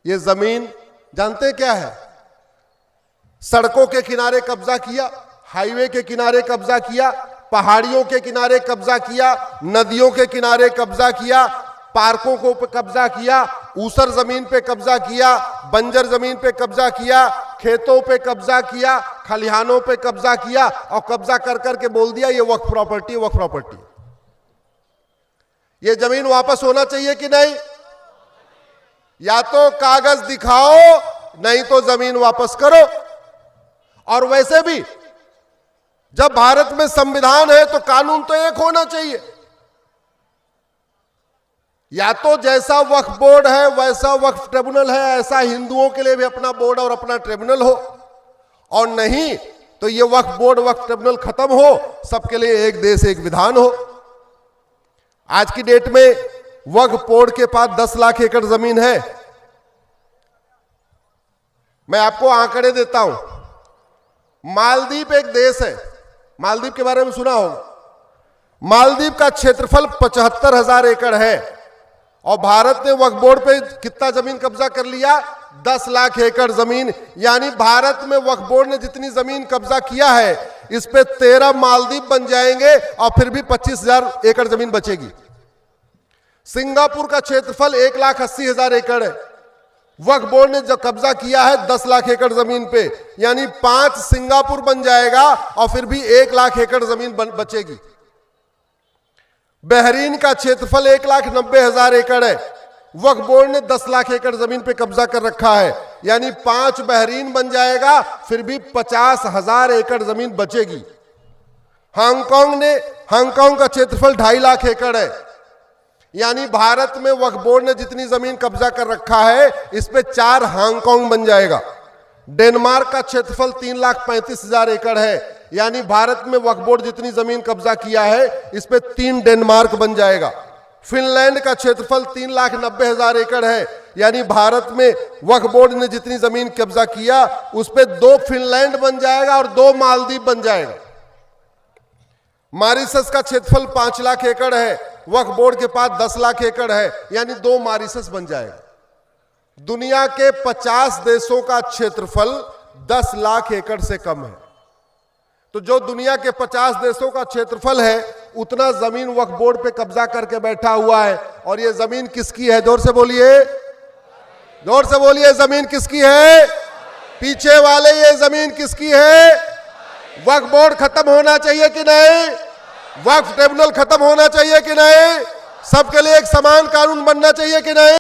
ये जमीन जानते हैं क्या है? सड़कों के किनारे कब्जा किया, हाईवे के किनारे कब्जा किया, पहाड़ियों के किनारे कब्जा किया, नदियों के किनारे कब्जा किया, पार्कों को पे कब्जा किया, ऊसर जमीन पे कब्जा किया, बंजर जमीन पे कब्जा किया, खेतों पे कब्जा किया, खलिहानों पे कब्जा किया और कब्जा कर करके बोल दिया ये वक्फ प्रॉपर्टी, वक्फ प्रॉपर्टी। ये जमीन वापस होना चाहिए कि नहीं? या तो कागज दिखाओ, नहीं तो जमीन वापस करो। और वैसे भी जब भारत में संविधान है तो कानून तो एक होना चाहिए। या तो जैसा वक्फ बोर्ड है वैसा वक्फ ट्रिब्यूनल है, ऐसा हिंदुओं के लिए भी अपना बोर्ड और अपना ट्रिब्यूनल हो, और नहीं तो ये वक्फ बोर्ड वक्फ ट्रिब्यूनल खत्म हो, सबके लिए एक देश एक विधान हो। आज की डेट में वक्फ बोर्ड के पास 10 लाख एकड़ जमीन है। मैं आपको आंकड़े देता हूं। मालदीव एक देश है, मालदीव के बारे में सुना होगा। मालदीव का क्षेत्रफल 75,000 एकड़ है और भारत ने वक्फ बोर्ड पे कितना जमीन कब्जा कर लिया? 10 लाख एकड़ जमीन। यानी भारत में वक्फ बोर्ड ने जितनी जमीन कब्जा किया है इस पे 13 मालदीव बन जाएंगे और फिर भी 25,000 एकड़ जमीन बचेगी। सिंगापुर का क्षेत्रफल 1,80,000 एकड़ है। वक्फ बोर्ड ने जो कब्जा किया है 10 लाख एकड़ जमीन पे, यानी 5 सिंगापुर बन जाएगा और फिर भी 1 लाख एकड़ जमीन बचेगी। बहरीन का क्षेत्रफल 1,90,000 एकड़ है। वक्फ बोर्ड ने 10 लाख एकड़ जमीन पे कब्जा कर रखा है, यानी 5 बहरीन बन जाएगा, फिर भी 50,000 एकड़ जमीन बचेगी। हांगकांग का क्षेत्रफल 2.5 लाख एकड़ है, यानी भारत में वक्फ बोर्ड ने जितनी जमीन कब्जा कर रखा है इस पे 4 हांगकांग बन जाएगा। डेनमार्क का क्षेत्रफल 3,35,000 एकड़ है, यानी भारत में वक्फ बोर्ड जितनी जमीन कब्जा किया है इस पे 3 डेनमार्क बन जाएगा। फिनलैंड का क्षेत्रफल 3,90,000 एकड़ है, यानी भारत में वक्फ बोर्ड ने जितनी जमीन कब्जा किया उस पे 2 फिनलैंड बन जाएगा और 2 मालदीव बन जाएगा। मॉरिशस का क्षेत्रफल 5 लाख एकड़ है, वक्फ बोर्ड के पास 10 लाख एकड़ है, यानी 2 मॉरिशस बन जाएगा। दुनिया के 50 देशों का क्षेत्रफल 10 लाख एकड़ से कम है। तो जो दुनिया के 50 देशों का क्षेत्रफल है उतना जमीन वक्फ बोर्ड पे कब्जा करके बैठा हुआ है। और ये जमीन किसकी है? जोर से बोलिए, जोर से बोलिए, जमीन किसकी है? पीछे वाले, ये जमीन किसकी है? वक्फ बोर्ड खत्म होना चाहिए कि नहीं? वक्फ ट्रिब्यूनल खत्म होना चाहिए कि नहीं? सबके लिए एक समान कानून बनना चाहिए कि नहीं?